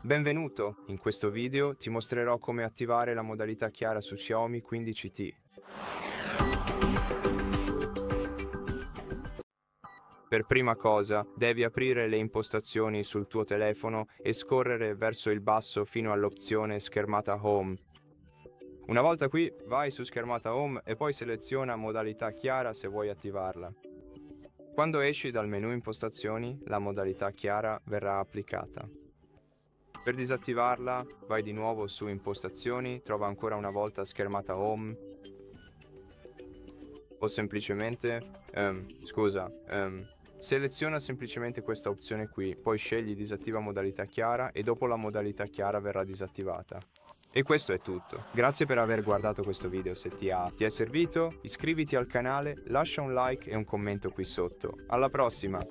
Benvenuto! In questo video ti mostrerò come attivare la modalità chiara su XIAOMI 15T. Per prima cosa, devi aprire le impostazioni sul tuo telefono e scorrere verso il basso fino all'opzione Schermata Home. Una volta qui, vai su Schermata Home e poi seleziona modalità chiara se vuoi attivarla. Quando esci dal menu Impostazioni, la modalità chiara verrà applicata. Per disattivarla, vai di nuovo su Impostazioni, trova ancora una volta Schermata Home o semplicemente, seleziona semplicemente questa opzione qui, poi scegli disattiva modalità chiara e dopo la modalità chiara verrà disattivata. E questo è tutto. Grazie per aver guardato questo video, se ti è servito, iscriviti al canale, lascia un like e un commento qui sotto. Alla prossima!